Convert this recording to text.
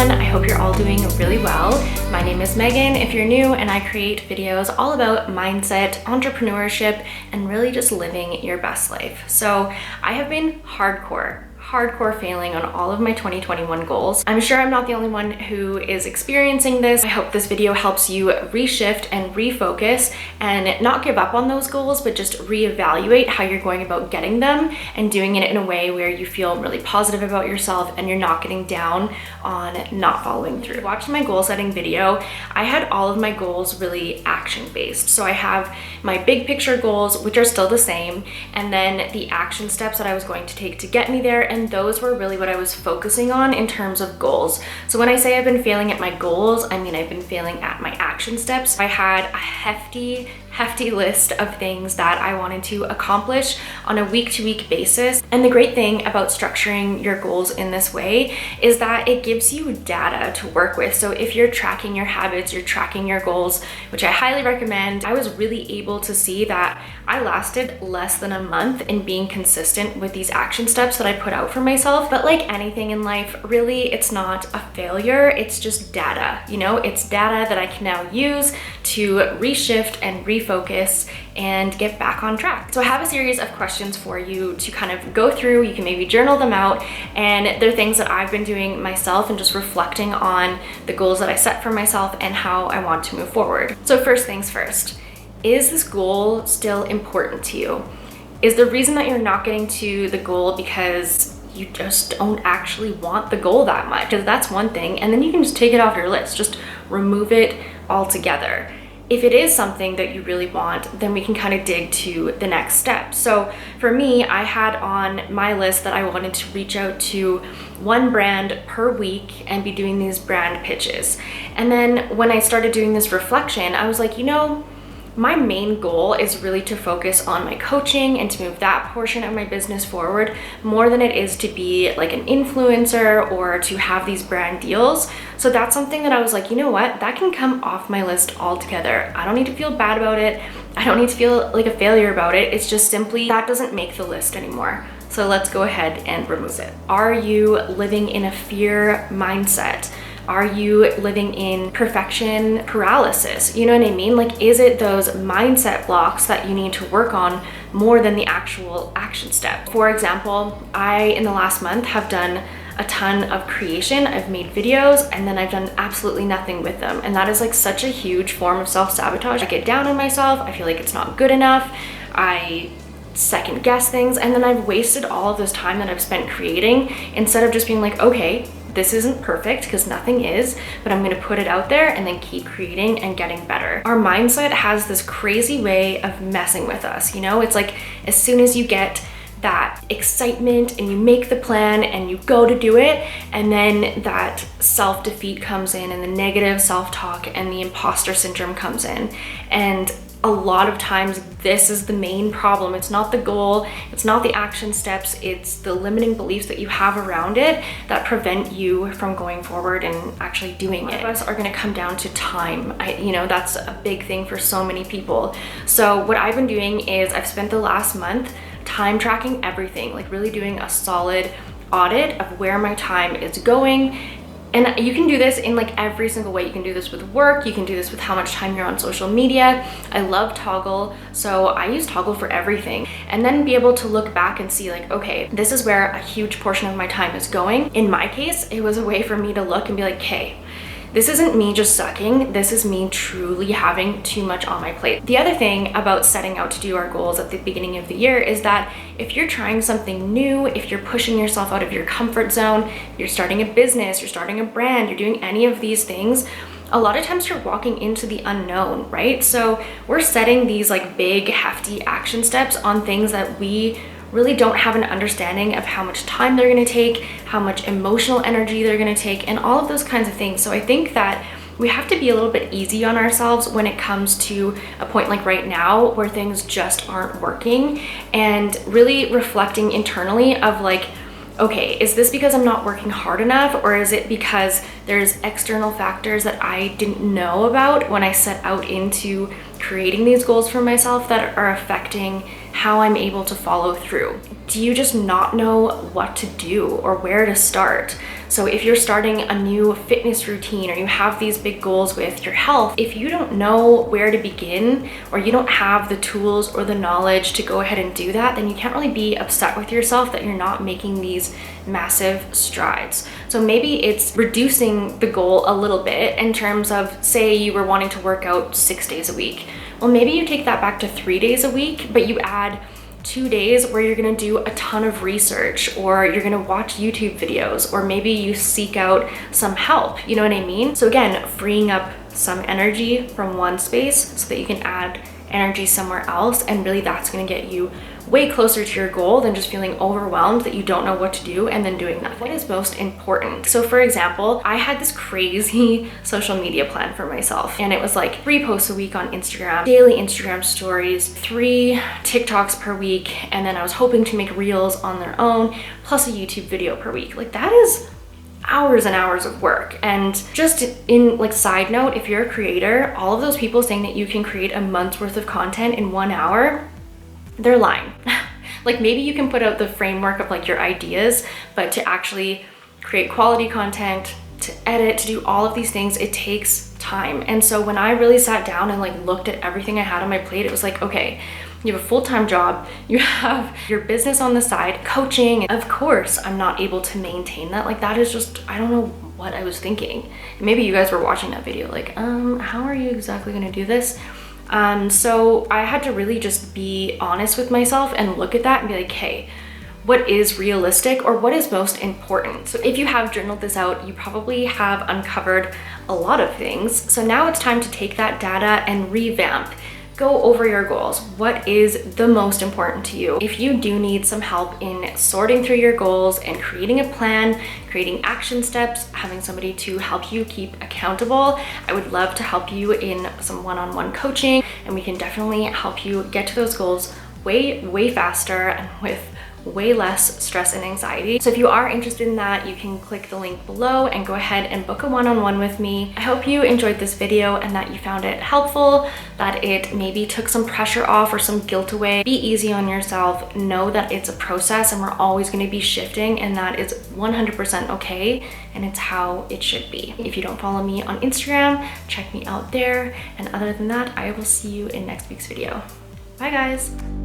everyone. I hope you're all doing really well. My name is Megan if you're new, and I create videos all about mindset, entrepreneurship, and really just living your best life. So I have been hardcore failing on all of my 2021 goals. I'm sure I'm not the only one who is experiencing this. I hope this video helps you reshift and refocus and not give up on those goals, but just reevaluate how you're going about getting them and doing it in a way where you feel really positive about yourself and you're not getting down on not following through. Watching my goal setting video, I had all of my goals really action based. So I have my big picture goals, which are still the same, and then the action steps that I was going to take to get me there, and those were really what I was focusing on in terms of goals. So when I say I've been failing at my goals, I mean I've been failing at my action steps. I had a hefty list of things that I wanted to accomplish on a week-to-week basis. And the great thing about structuring your goals in this way is that it gives you data to work with. So if you're tracking your habits, you're tracking your goals, which I highly recommend, I was really able to see that I lasted less than a month in being consistent with these action steps that I put out for myself. But like anything in life, really, it's not a failure, it's just data. You know, it's data that I can now use to reshift and refocus and get back on track. So I have a series of questions for you to kind of go through. You can maybe journal them out, and they're things that I've been doing myself and just reflecting on the goals that I set for myself and how I want to move forward. So first things first, is this goal still important to you? Is the reason that you're not getting to the goal because you just don't actually want the goal that much? Because that's one thing, and then you can just take it off your list, just remove it altogether. If it is something that you really want, then we can kind of dig to the next step. So for me, I had on my list that I wanted to reach out to one brand per week and be doing these brand pitches. And then when I started doing this reflection, I was like, you know, my main goal is really to focus on my coaching and to move that portion of my business forward more than it is to be like an influencer or to have these brand deals. So that's something that I was like, you know what, that can come off my list altogether. I don't need to feel bad about it. I don't need to feel like a failure about it. It's just simply that doesn't make the list anymore. So let's go ahead and remove it. Are you living in a fear mindset? Are you living in perfection paralysis? You know what I mean? Like, is it those mindset blocks that you need to work on more than the actual action step? For example, I, in the last month, have done a ton of creation. I've made videos and then I've done absolutely nothing with them. And that is like such a huge form of self-sabotage. I get down on myself. I feel like it's not good enough. I second guess things. And then I've wasted all of this time that I've spent creating instead of just being like, okay, this isn't perfect, because nothing is, but I'm gonna put it out there and then keep creating and getting better. Our mindset has this crazy way of messing with us, you know? It's like as soon as you get that excitement and you make the plan and you go to do it, and then that self-defeat comes in and the negative self-talk and the imposter syndrome comes in. And a lot of times this is the main problem. It's not the goal, it's not the action steps, it's the limiting beliefs that you have around it that prevent you from going forward and actually doing it. A lot of us are gonna come down to time. You know, that's a big thing for so many people. So what I've been doing is I've spent the last month time tracking everything, like really doing a solid audit of where my time is going. And you can do this in like every single way. You can do this with work, you can do this with how much time you're on social media. I love Toggle, so I use Toggle for everything. And then be able to look back and see like, okay, this is where a huge portion of my time is going. In my case, it was a way for me to look and be like, okay, this isn't me just sucking, this is me truly having too much on my plate. The other thing about setting out to do our goals at the beginning of the year is that if you're trying something new, if you're pushing yourself out of your comfort zone, you're starting a business, you're starting a brand, you're doing any of these things, a lot of times you're walking into the unknown, right? So we're setting these like big, hefty action steps on things that we really don't have an understanding of how much time they're gonna take, how much emotional energy they're gonna take, and all of those kinds of things. So I think that we have to be a little bit easy on ourselves when it comes to a point like right now where things just aren't working, and really reflecting internally of like, okay, is this because I'm not working hard enough, or is it because there's external factors that I didn't know about when I set out into creating these goals for myself that are affecting how I'm able to follow through? do you just not know what to do or where to start? So if you're starting a new fitness routine or you have these big goals with your health, if you don't know where to begin or you don't have the tools or the knowledge to go ahead and do that, then you can't really be upset with yourself that you're not making these massive strides. So maybe it's reducing the goal a little bit in terms of, say you were wanting to work out 6 days a week. Well, maybe you take that back to 3 days a week, but you add 2 days where you're gonna do a ton of research, or you're gonna watch YouTube videos, or maybe you seek out some help, you know what I mean? So again, freeing up some energy from one space so that you can add energy somewhere else, and really that's gonna get you way closer to your goal than just feeling overwhelmed that you don't know what to do and then doing nothing. What is most important? So for example, I had this crazy social media plan for myself, and it was like 3 posts a week on Instagram, daily Instagram stories, 3 TikToks per week, and then I was hoping to make reels on their own, plus a YouTube video per week. Like that is hours and hours of work. And just in like side note, if you're a creator, all of those people saying that you can create a month's worth of content in 1 hour, they're lying. Like maybe you can put out the framework of like your ideas, but to actually create quality content, to edit, to do all of these things, it takes time. And so when I really sat down and like looked at everything I had on my plate, it was like, okay, you have a full-time job, you have your business on the side, coaching. Of course, I'm not able to maintain that. Like that is just, I don't know what I was thinking. Maybe you guys were watching that video like, how are you exactly gonna do this? So I had to really just be honest with myself and look at that and be like, hey, what is realistic or what is most important? So if you have journaled this out, you probably have uncovered a lot of things. So now it's time to take that data and revamp. Go over your goals. What is the most important to you? If you do need some help in sorting through your goals and creating a plan, creating action steps, having somebody to help you keep accountable, I would love to help you in some one-on-one coaching, and we can definitely help you get to those goals way faster and with way less stress and anxiety. So if you are interested in that, you can click the link below and go ahead and book a one-on-one with me. I hope you enjoyed this video and that you found it helpful, that it maybe took some pressure off or some guilt away. Be easy on yourself. Know that it's a process and we're always going to be shifting, and that is 100% okay, and it's how it should be. If you don't follow me on Instagram, check me out there. And other than that, I will see you in next week's video. Bye guys.